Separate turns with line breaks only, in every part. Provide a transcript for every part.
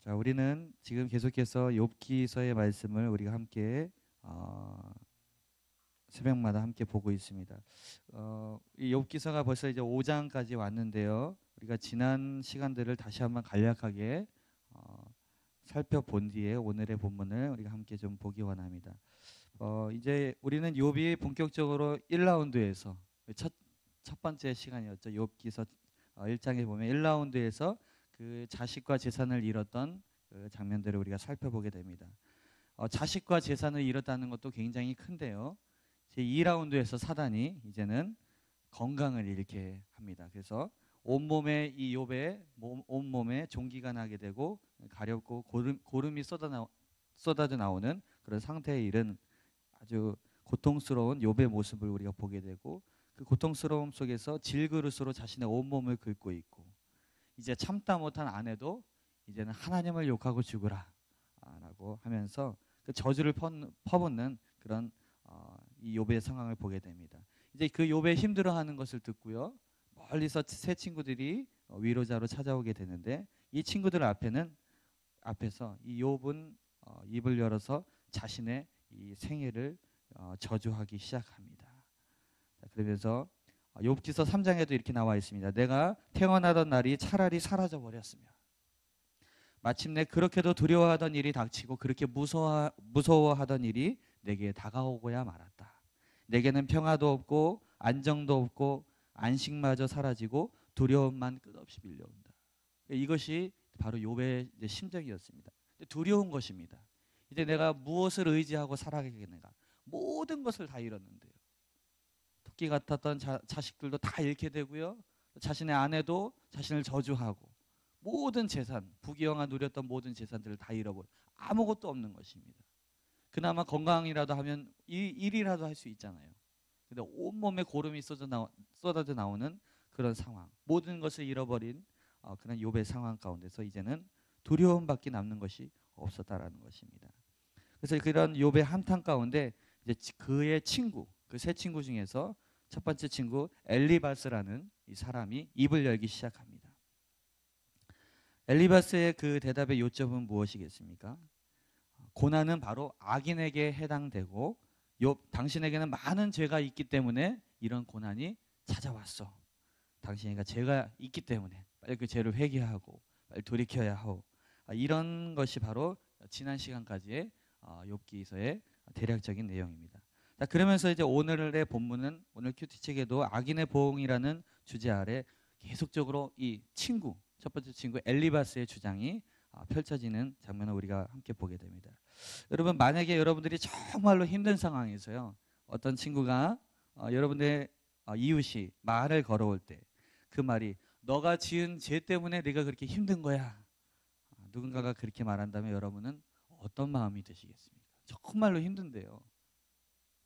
자, 우리는 지금 계속해서 욥기서의 말씀을 우리가 함께 새벽마다 함께 보고 있습니다. 이 욥기서가 벌써 이제 5장까지 왔는데요. 우리가 지난 시간들을 다시 한번 간략하게 살펴본 뒤에 오늘의 본문을 우리가 함께 좀 보기 원합니다. 이제 우리는 욥이 본격적으로 1라운드에서 첫 번째 시간이었죠. 욥기서 1장에 보면 1라운드에서 그 자식과 재산을 잃었던 그 장면들을 우리가 살펴보게 됩니다. 자식과 재산을 잃었다는 것도 굉장히 큰데요. 제 2라운드에서 사단이 이제는 건강을 잃게 합니다. 그래서 온몸에 이 욥의 온몸에 종기가 나게 되고 가렵고 고름이 쏟아져 나오는 그런 상태에 이른 아주 고통스러운 욥의 모습을 우리가 보게 되고, 그 고통스러움 속에서 질그릇으로 자신의 온몸을 긁고 있고, 이제 참다 못한 아내도 이제는 하나님을 욕하고 죽으라 라고 하면서 그 저주를 퍼붓는 그런 이 욥의 상황을 보게 됩니다. 이제 그 욥의 힘들어하는 것을 듣고요, 멀리서 세 친구들이 위로자로 찾아오게 되는데, 이 친구들 앞에서 이 욥은 입을 열어서 자신의 이 생애를 저주하기 시작합니다. 그러면서 욥기서 3장에도 이렇게 나와 있습니다. 내가 태어나던 날이 차라리 사라져 버렸으며, 마침내 그렇게도 두려워하던 일이 닥치고 그렇게 무서워하던 일이 내게 다가오고야 말았다. 내게는 평화도 없고 안정도 없고 안식마저 사라지고 두려움만 끝없이 밀려온다. 이것이 바로 욥의 심정이었습니다. 두려운 것입니다. 이제 내가 무엇을 의지하고 살아가겠는가? 모든 것을 다 잃었는데요. 토끼 같았던 자식들도 다 잃게 되고요. 자신의 아내도 자신을 저주하고, 모든 재산, 부귀영화 누렸던 모든 재산들을 다 잃어버려 아무것도 없는 것입니다. 그나마 건강이라도 하면 일이라도 할 수 있잖아요. 근데 온몸에 고름이 쏟아져 나오는 그런 상황, 모든 것을 잃어버린 그런 욥의 상황 가운데서 이제는 두려움밖에 남는 것이 없었다라는 것입니다. 그래서 그런 욥의 한탄 가운데 이제 그의 친구, 그 세 친구 중에서 첫 번째 친구 엘리바스라는 이 사람이 입을 열기 시작합니다. 엘리바스의 그 대답의 요점은 무엇이겠습니까? 고난은 바로 악인에게 해당되고, 당신에게는 많은 죄가 있기 때문에 이런 고난이 찾아왔어. 당신에게 죄가 있기 때문에 빨리 그 죄를 회개하고 빨리 돌이켜야 하고, 이런 것이 바로 지난 시간까지의 욥기서의 대략적인 내용입니다. 자, 그러면서 이제 오늘의 본문은, 오늘 큐티책에도 악인의 보응이라는 주제 아래 계속적으로 이 첫 번째 친구 엘리바스의 주장이 펼쳐지는 장면을 우리가 함께 보게 됩니다. 여러분, 만약에 여러분들이 정말로 힘든 상황에서요, 어떤 친구가 여러분의 이웃이 말을 걸어올 때 그 말이 너가 지은 죄 때문에 네가 그렇게 힘든 거야, 누군가가 그렇게 말한다면 여러분은 어떤 마음이 드시겠습니까? 정말로 힘든데요,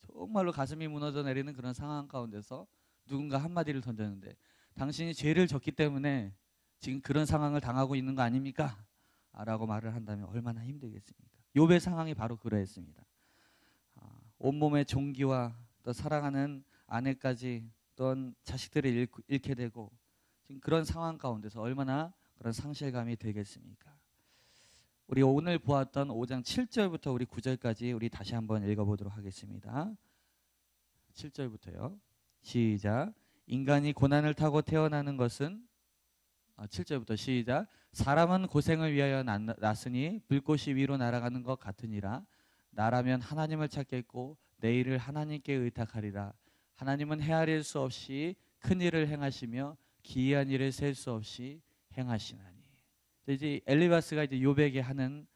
정말로 가슴이 무너져 내리는 그런 상황 가운데서 누군가 한마디를 던졌는데, 당신이 죄를 졌기 때문에 지금 그런 상황을 당하고 있는 거 아닙니까? 라고 말을 한다면 얼마나 힘들겠습니까? 욥의 상황이 바로 그러했습니다. 온몸의 종기와 또 사랑하는 아내까지 또 자식들을 잃게 되고, 지금 그런 상황 가운데서 얼마나 그런 상실감이 들겠습니까? 우리 오늘 보았던 5장 7절부터 우리 9절까지 우리 다시 한번 읽어보도록 하겠습니다. 7절부터요. 시작. 인간이 고난을 타고 태어나는 것은 7절부터 시작. 사람은 고생을 위하여 났으니 불꽃이 위로 날아가는 것 같으니라. 나라면 하나님을 찾겠고 내 일을 하나님께 의탁하리라. 하나님은 헤아릴 수 없이 큰 일을 행하시며 기이한 일을 셀 수 없이 행하시나니. 이제 엘리바스가 이제 욥에게 하는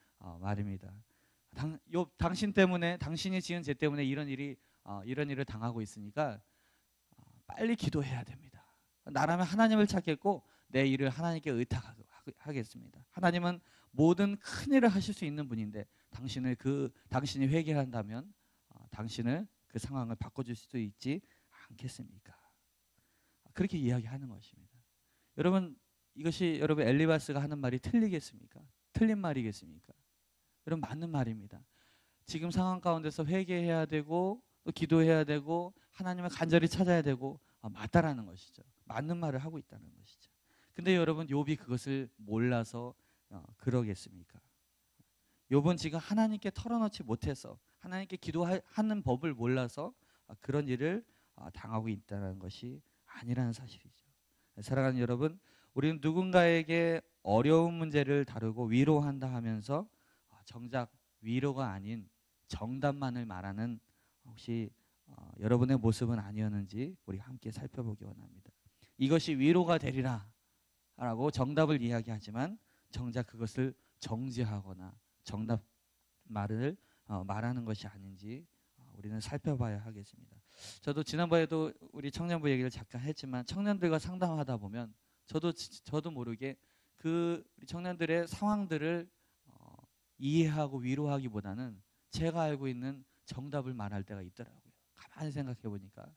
말입니다. 당신 때문에, 당신이 지은 죄 때문에 이런 일을 당하고 있으니까 빨리 기도해야 됩니다. 나라면 하나님을 찾겠고 내 일을 하나님께 의탁하겠습니다. 하나님은 모든 큰 일을 하실 수 있는 분인데 당신이 회개한다면 당신을 그 상황을 바꿔줄 수도 있지 않겠습니까? 그렇게 이야기하는 것입니다. 여러분, 이것이 여러분 엘리바스가 하는 말이 틀리겠습니까? 틀린 말이겠습니까? 여러분, 맞는 말입니다. 지금 상황 가운데서 회개해야 되고 또 기도해야 되고 하나님을 간절히 찾아야 되고 맞다라는 것이죠. 맞는 말을 하고 있다는 것이죠. 근데 여러분, 욥이 그것을 몰라서 그러겠습니까? 욥은 지금 하나님께 털어놓지 못해서 하나님께 기도하는 법을 몰라서 그런 일을 당하고 있다는 것이 아니라는 사실이죠. 사랑하는 여러분, 우리는 누군가에게 어려운 문제를 다루고 위로한다 하면서 정작 위로가 아닌 정답만을 말하는 혹시 여러분의 모습은 아니었는지 우리 함께 살펴보기 원합니다. 이것이 위로가 되리라 라고 정답을 이야기하지만 정작 그것을 정죄하거나 정답 말을 말하는 것이 아닌지 우리는 살펴봐야 하겠습니다. 저도 지난번에도 우리 청년부 얘기를 잠깐 했지만 청년들과 상담하다 보면 저도 모르게 그 우리 청년들의 상황들을 이해하고 위로하기보다는 제가 알고 있는 정답을 말할 때가 있더라고요. 가만히 생각해 보니까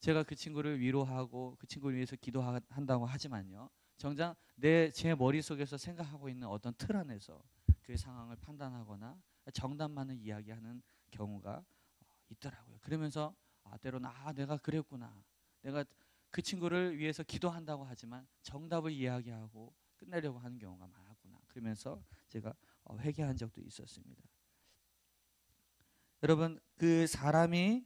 제가 그 친구를 위로하고 그 친구를 위해서 기도한다고 하지만요, 정작 제 머릿속에서 생각하고 있는 어떤 틀 안에서 그 상황을 판단하거나 정답만을 이야기하는 경우가 있더라고요. 그러면서 때로는 내가 그랬구나, 내가 그 친구를 위해서 기도한다고 하지만 정답을 이야기하고 끝내려고 하는 경우가 많았구나, 그러면서 제가 회개한 적도 있었습니다. 여러분, 그 사람이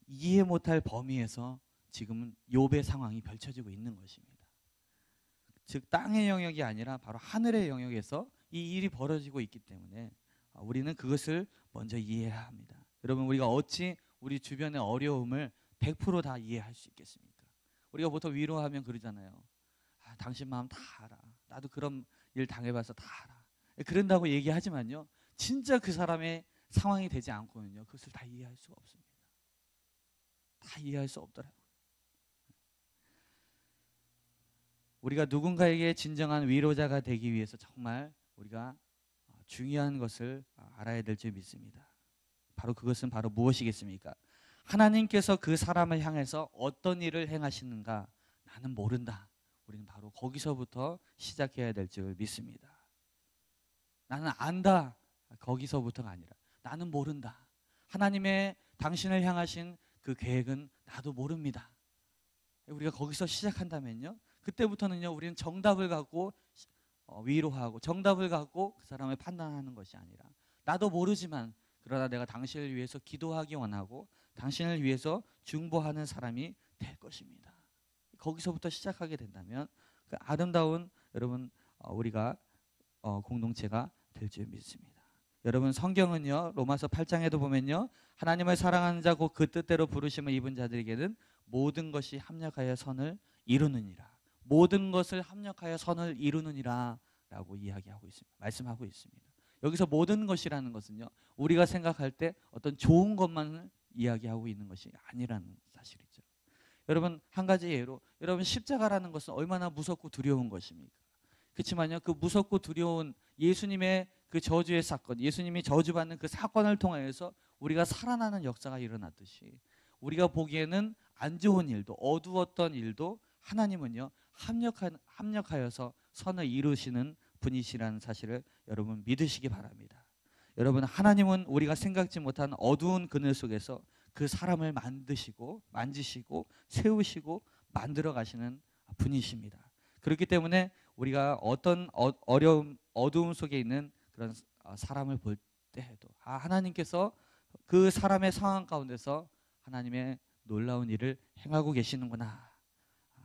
이해 못할 범위에서 지금은 욥의 상황이 펼쳐지고 있는 것입니다. 즉 땅의 영역이 아니라 바로 하늘의 영역에서 이 일이 벌어지고 있기 때문에 우리는 그것을 먼저 이해해야 합니다. 여러분, 우리가 어찌 우리 주변의 어려움을 100% 다 이해할 수 있겠습니까? 우리가 보통 위로하면 그러잖아요. 당신 마음 다 알아. 나도 그런 일 당해봐서 다 알아. 그런다고 얘기하지만요, 진짜 그 사람의 상황이 되지 않고는요, 그것을 다 이해할 수가 없습니다. 다 이해할 수 없더라고요. 우리가 누군가에게 진정한 위로자가 되기 위해서 정말 우리가 중요한 것을 알아야 될 줄 믿습니다. 바로 그것은 바로 무엇이겠습니까? 하나님께서 그 사람을 향해서 어떤 일을 행하시는가 나는 모른다. 우리는 바로 거기서부터 시작해야 될 줄 믿습니다. 나는 안다. 거기서부터가 아니라 나는 모른다. 하나님의 당신을 향하신 그 계획은 나도 모릅니다. 우리가 거기서 시작한다면요, 그때부터는요, 우리는 정답을 갖고 위로하고 정답을 갖고 그 사람을 판단하는 것이 아니라 나도 모르지만 그러나 내가 당신을 위해서 기도하기 원하고 당신을 위해서 중보하는 사람이 될 것입니다. 거기서부터 시작하게 된다면 그 아름다운 여러분 우리가 공동체가 될 줄 믿습니다. 여러분, 성경은요, 로마서 8장에도 보면요, 하나님을 사랑하는 자 곧 그 뜻대로 부르심을 입은 자들에게는 모든 것이 합력하여 선을 이루느니라. 모든 것을 합력하여 선을 이루느니라 라고 이야기하고 있습니다. 말씀하고 있습니다. 여기서 모든 것이라는 것은요, 우리가 생각할 때 어떤 좋은 것만을 이야기하고 있는 것이 아니라는 사실이죠. 여러분, 한 가지 예로, 여러분 십자가라는 것은 얼마나 무섭고 두려운 것입니까? 그렇지만요, 그 무섭고 두려운 예수님의 그 저주의 사건, 예수님이 저주받는 그 사건을 통하여서 우리가 살아나는 역사가 일어났듯이 우리가 보기에는 안 좋은 일도, 어두웠던 일도 하나님은요, 합력하여서 선을 이루시는 분이시라는 사실을 여러분 믿으시기 바랍니다. 여러분, 하나님은 우리가 생각지 못한 어두운 그늘 속에서 그 사람을 만지시고 세우시고 만들어 가시는 분이십니다. 그렇기 때문에 우리가 어떤 어두움 속에 있는 그런 사람을 볼 때에도 하나님께서 그 사람의 상황 가운데서 하나님의 놀라운 일을 행하고 계시는구나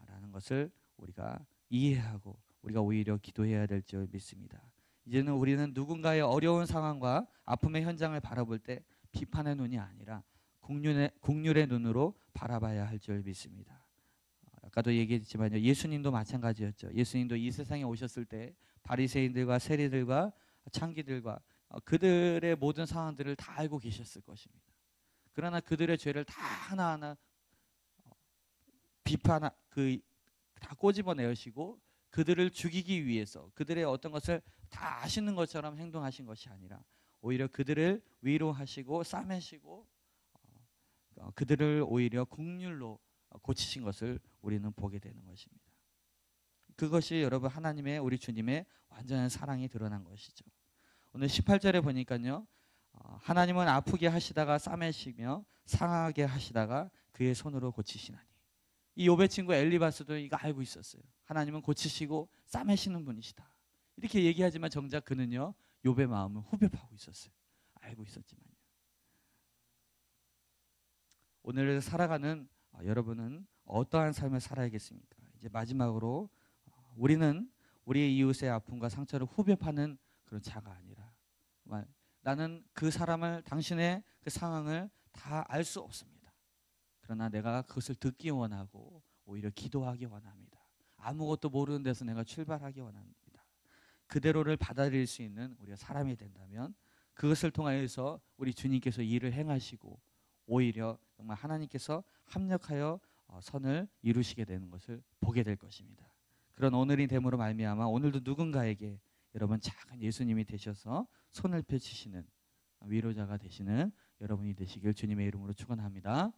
라는 것을 우리가 이해하고 우리가 오히려 기도해야 될 줄 믿습니다. 이제는 우리는 누군가의 어려운 상황과 아픔의 현장을 바라볼 때 비판의 눈이 아니라 긍휼의 눈으로 바라봐야 할 줄 믿습니다. 아까도 얘기했지만요, 예수님도 마찬가지였죠. 예수님도 이 세상에 오셨을 때 바리새인들과 세리들과 창기들과 그들의 모든 상황들을 다 알고 계셨을 것입니다. 그러나 그들의 죄를 다 하나하나 다 꼬집어내시고 그들을 죽이기 위해서 그들의 어떤 것을 다 아시는 것처럼 행동하신 것이 아니라 오히려 그들을 위로하시고 싸매시고 그들을 오히려 긍휼로 고치신 것을 우리는 보게 되는 것입니다. 그것이 여러분 하나님의, 우리 주님의 완전한 사랑이 드러난 것이죠. 오늘 18절에 보니까요, 하나님은 아프게 하시다가 싸매시며 상하게 하시다가 그의 손으로 고치시나니. 이 욥의 친구 엘리바스도 이거 알고 있었어요. 하나님은 고치시고 싸매시는 분이시다. 이렇게 얘기하지만 정작 그는요 욥의 마음을 후벼파고 있었어요. 알고 있었지만요. 오늘 살아가는 여러분은 어떠한 삶을 살아야겠습니까? 이제 마지막으로 우리는 우리의 이웃의 아픔과 상처를 후벼파는 그런 자가 아니라 나는 그 사람을 당신의 그 상황을 다 알 수 없습니다. 그러나 내가 그것을 듣기 원하고 오히려 기도하기 원합니다. 아무것도 모르는 데서 내가 출발하기 원합니다. 그대로를 받아들일 수 있는 우리가 사람이 된다면 그것을 통하여서 우리 주님께서 일을 행하시고 오히려 정말 하나님께서 합력하여 선을 이루시게 되는 것을 보게 될 것입니다. 그런 오늘이 됨으로 말미암아 오늘도 누군가에게 여러분 작은 예수님이 되셔서 손을 펼치시는 위로자가 되시는 여러분이 되시길 주님의 이름으로 축원합니다.